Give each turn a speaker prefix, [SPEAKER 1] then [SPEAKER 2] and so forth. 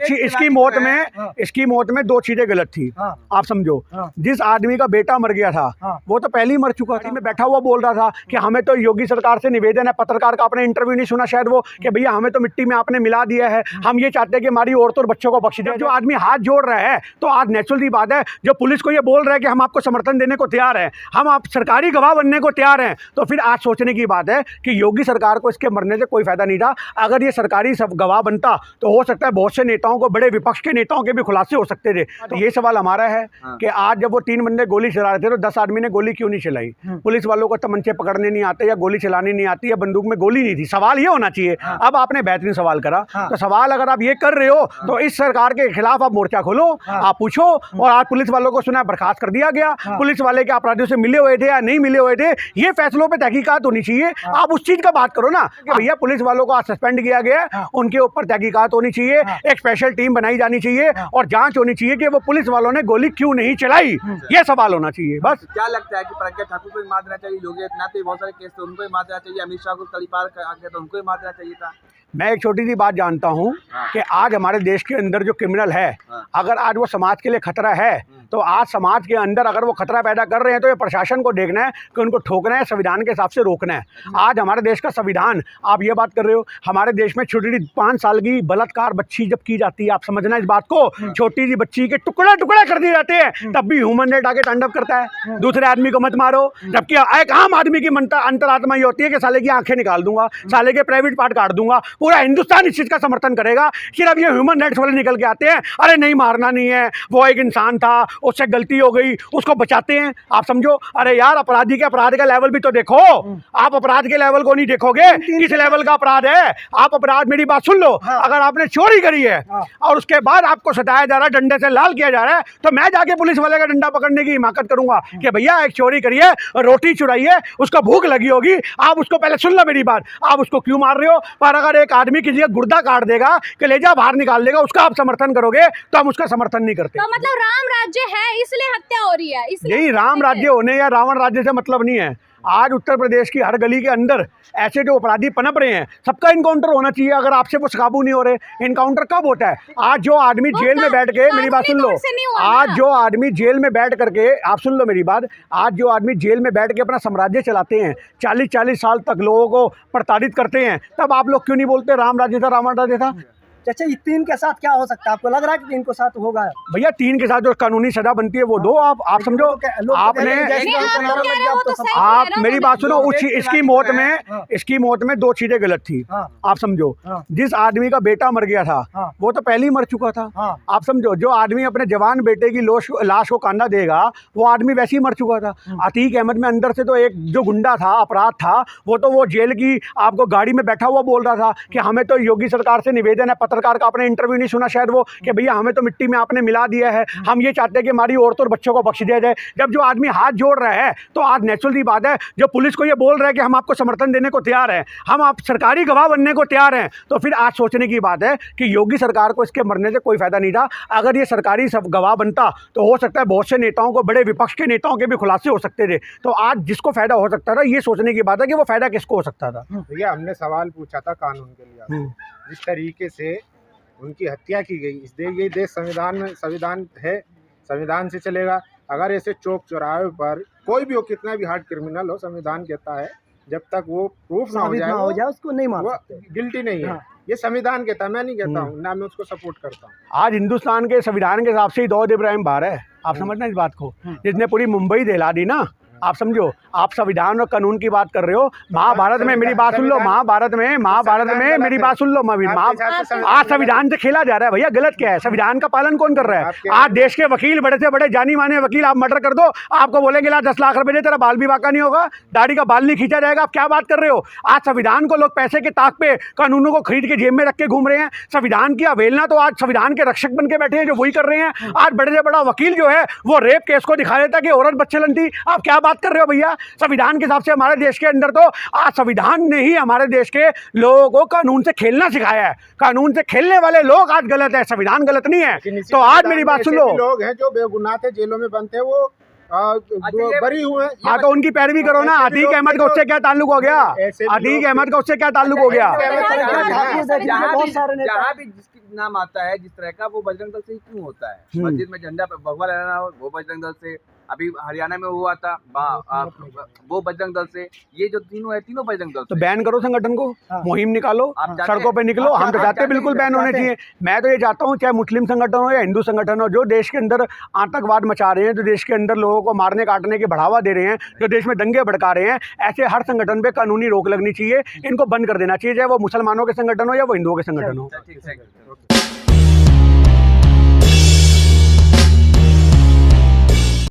[SPEAKER 1] इसकी मौत में दो चीजें गलत थी। आप समझो, जिस आदमी का बेटा मर गया था वो तो पहले ही मर चुका था। मैं बैठा हुआ बोल रहा था कि हमें तो योगी सरकार से निवेदन है, पत्रकार का आपने इंटरव्यू नहीं सुना शायद वो, कि भैया हमें तो मिट्टी में आपने मिला दिया है, हम ये चाहते हैं कि हमारी औरतों और बच्चों को बख्श दे। जो आदमी हाथ जोड़ रहा है तो आज नेचुरल सी बात है, जो पुलिस को ये बोल रहा है कि हम आपको समर्थन देने को तैयार हैं, हम आप सरकारी गवाह बनने को तैयार हैं, तो फिर आज सोचने की बात है कि योगी सरकार को इसके मरने से कोई फायदा नहीं था। अगर ये सरकारी सब गवाह बनता तो हो सकता है बहुत से नेताओं को, बड़े विपक्ष के नेताओं के भी खुलासे हो सकते थे। तो ये सवाल हमारा है कि आज जब वो 3 बंदे गोली चला रहे थे तो 10 आदमी ने गोली क्यों नहीं चलाई? पुलिस वालों को तमंचे पकड़ने नहीं आते या गोली चलाने नहीं आती या बंदूक में गोली नहीं थी? सवाल ये होना चाहिए। अब आपने बेहतरीन सवाल करा, तो सवाल अगर आप ये कर रहे हो तो इस सरकार के खिलाफ आप मोर्चा खोलो, आप पूछो। और आज पुलिस वालों को सुना बर्खास्त कर दिया गया, पुलिस वाले के अपराधियों से मिले हुए थे या नहीं मिले हुए थे, ये फैसलों पे तहकीकात होनी चाहिए। आप उस चीज का बात करो ना कि भैया पुलिस वालों को आज सस्पेंड किया गया, उनके ऊपर तहकीकात होनी चाहिए, एक स्पेशल टीम बनाई जानी चाहिए और जांच होनी चाहिए कि वो पुलिस वालों ने गोली क्यों नहीं चलाई, ये सवाल होना चाहिए बस।
[SPEAKER 2] क्या लगता है कि प्रज्ञा ठाकुर को ही मार देना चाहिए? योगी आदित्यनाथ पे बहुत सारे केस थे, उनको ही मार देना चाहिए? अमित शाह को तड़ीपार आ गया तो उनको ही मार देना चाहिए था?
[SPEAKER 1] मैं एक छोटी सी बात जानता हूं कि आज हमारे देश के अंदर जो क्रिमिनल है, अगर आज वो समाज के लिए खतरा है, तो आज समाज के अंदर अगर वो खतरा पैदा कर रहे हैं तो ये प्रशासन को देखना है कि उनको ठोकना है, संविधान के हिसाब से रोकना है। आज हमारे देश का संविधान, आप ये बात कर रहे हो, हमारे देश में छोटी 5 साल की बलात्कार बच्ची जब की जाती है, आप समझना इस बात को, छोटी सी बच्ची के टुकड़े टुकड़े कर दिए जाते हैं, तब भी ह्यूमन राइट आगे तांडव करता है, दूसरे आदमी को मत मारो। जबकि एक आम आदमी की अंतरात्मा ये होती है कि साले की आंखें निकाल दूंगा, साले के प्राइवेट पार्ट काट दूंगा। पूरा हिंदुस्तान इस चीज का समर्थन करेगा। सिर्फ ये ह्यूमन राइट्स वाले निकल के आते हैं, अरे नहीं मारना नहीं है, वो एक इंसान था, उससे गलती हो गई, उसको बचाते हैं। आप समझो, अरे यार अपराधी के अपराध का लेवल भी तो देखो। आप अपराध के लेवल को नहीं देखोगे, किस लेवल का अपराध है। आप अपराध, मेरी बात सुन लो, अगर आपने चोरी करी है और उसके बाद आपको सताया जा रहा है, डंडे से लाल किया जा रहा है, तो मैं जाके पुलिस वाले का डंडा पकड़ने की हिमाकत करूंगा कि भैया एक चोरी करी है, रोटी चुराई है, उसको भूख लगी होगी, आप उसको पहले सुन लो मेरी बात, आप उसको क्यों मार रहे हो? पर अगर एक आदमी किसी का गुर्दा काट देगा, कलेजा बाहर निकाल देगा, उसका आप समर्थन करोगे, तो हम उसका समर्थन नहीं करते।
[SPEAKER 3] तो मतलब राम राज्य है इसलिए हत्या हो रही है?
[SPEAKER 1] यही राम राज्य होने या रावण राज्य से मतलब नहीं है। आज उत्तर प्रदेश की हर गली के अंदर ऐसे जो अपराधी पनप रहे हैं, सबका इनकाउंटर होना चाहिए। अगर आपसे वो काबू नहीं हो रहे, इनकाउंटर कब होता है? आज जो आदमी जेल में बैठ के, मेरी बात सुन लो, आज जो आदमी जेल में बैठ करके, आप सुन लो मेरी बात, आज जो आदमी जेल में बैठ के अपना साम्राज्य चलाते हैं, 40-40 साल तक लोगों को प्रताड़ित करते हैं, तब आप लोग क्यों नहीं बोलते राम राज्य था, रावण राज्य था?
[SPEAKER 4] अच्छा, ये 3 के साथ क्या हो सकता है? आपको लग रहा है कि 3 के साथ होगा?
[SPEAKER 1] भैया 3 के साथ जो कानूनी सजा बनती है वो दो। आप समझो, आपने, आप मेरी बात सुनो, इसकी मौत में 2 चीजें गलत थी। आप समझो, जिस आदमी का बेटा मर गया था वो तो पहले ही मर चुका था। आप समझो, जो आदमी अपने जवान बेटे की लाश को कांधा देगा, वो आदमी वैसे ही मर चुका था। अतीक अहमद में अंदर से तो एक जो गुंडा था, अपराध था, वो जेल की आपको गाड़ी में बैठा हुआ बोल रहा था कि हमें तो योगी सरकार से निवेदन है, पत्रकार का आपने इंटरव्यू नहीं सुना शायद वो, कि भैया हमें तो मिट्टी में आपने मिला दिया है, हम ये चाहते हैं कि हमारी औरतों और बच्चों को बख्श दिया जाए। जब जो आदमी हाथ जोड़ रहा है तो आज नेचुरल सी बात है, जो पुलिस को ये बोल रहा है कि हम आपको समर्थन देने को तैयार हैं, हम आप सरकारी गवाह बनने को तैयार हैं, तो फिर आज सोचने की बात है कि योगी सरकार को इसके मरने से कोई फायदा नहीं था। अगर ये सरकारी सब गवाह बनता तो हो सकता है बहुत से नेताओं को, बड़े विपक्ष के नेताओं के भी खुलासे हो सकते थे। तो आज जिसको फायदा हो सकता था, ये सोचने की बात है कि वो फायदा किसको हो सकता था।
[SPEAKER 5] भैया हमने सवाल पूछा था कानून के लिए, जिस तरीके से उनकी हत्या की गई, ये देश संविधान है, संविधान से चलेगा। अगर ऐसे चौक चौराहे पर कोई भी हो, कितना भी हार्ड क्रिमिनल हो, संविधान कहता है जब तक वो प्रूफ ना हो जाए
[SPEAKER 4] उसको नहीं मार
[SPEAKER 5] सकते, गिल्टी नहीं है। ये संविधान कहता है, मैं नहीं कहता हूँ ना, मैं उसको सपोर्ट करता हूँ।
[SPEAKER 1] आज हिंदुस्तान के संविधान के हिसाब से ही दाऊद इब्राहिम बाहर है। आप समझना इस बात को, जिसने पूरी मुंबई दहला दी ना। आप समझो, आप संविधान और कानून की बात कर रहे हो। महाभारत में, मेरी बात सुन लो, महाभारत में मेरी बात सुन लो, आज संविधान से खेला जा रहा है भैया। गलत क्या है? संविधान का पालन कौन कर रहा है? आज देश के वकील, बड़े से बड़े जानी माने वकील, आप मर्डर कर दो, आपको बोलेंगे ला 10 लाख रुपए दे, तेरा बाल भी बाका नहीं होगा, दाढ़ी का बाल नहीं खींचा जाएगा। आप क्या बात कर रहे हो? आज संविधान को लोग पैसे के ताक पे कानूनों को खरीद के जेब में रख के घूम रहे हैं। संविधान की अवहेलना तो आज संविधान के रक्षक बन के बैठे हैं जो वही कर रहे हैं। आज बड़े से बड़ा वकील जो है वो रेप केस को दिखा देता कि औरत बच्चलन थी। आप क्या बात कर रहे हो भैया? संविधान के हिसाब से हमारे देश के अंदर तो आज संविधान ने ही हमारे देश के लोगों को कानून से खेलना सिखाया है। कानून से खेलने वाले लोग आज गलत है, संविधान गलत नहीं है। तो आज मेरी बात सुन लो,
[SPEAKER 5] लोग हैं जो बेगुनाह थे, जेलों में बंद थे, वो बरी हुए।
[SPEAKER 1] हाँ तो उनकी पैरवी करो ना। अतीक अहमद का उससे क्या ताल्लुक हो गया? अतीक अहमद का उससे क्या ताल्लुक हो गया?
[SPEAKER 2] नाम आता है जिस तरह का, वो बजरंग दल से ही क्यों होता है? मस्जिद में झंडा भगवा लहराना हो वो बजरंग दल से, अभी हरियाणा में हुआ था वो बजरंग दल से, ये जो तीनों है तीनों बजरंग दल
[SPEAKER 1] तो
[SPEAKER 2] से।
[SPEAKER 1] बैन करो संगठन को, मुहिम निकालो,
[SPEAKER 2] आप चाहते
[SPEAKER 1] सड़कों पे निकलो। हम तो चाहते हैं बिल्कुल बैन होने चाहिए। मैं तो ये चाहता हूँ चाहे मुस्लिम संगठन हो या हिंदू संगठन हो, जो देश के अंदर आतंकवाद मचा रहे हैं, जो देश के अंदर लोगों को मारने काटने के बढ़ावा दे रहे हैं, जो देश में दंगे भड़का रहे हैं, ऐसे हर संगठन पे कानूनी रोक लगनी चाहिए। इनको बंद कर देना चाहिए, चाहे वो मुसलमानों के संगठन हो या वो हिंदुओं के संगठन हो।
[SPEAKER 2] ठीक है।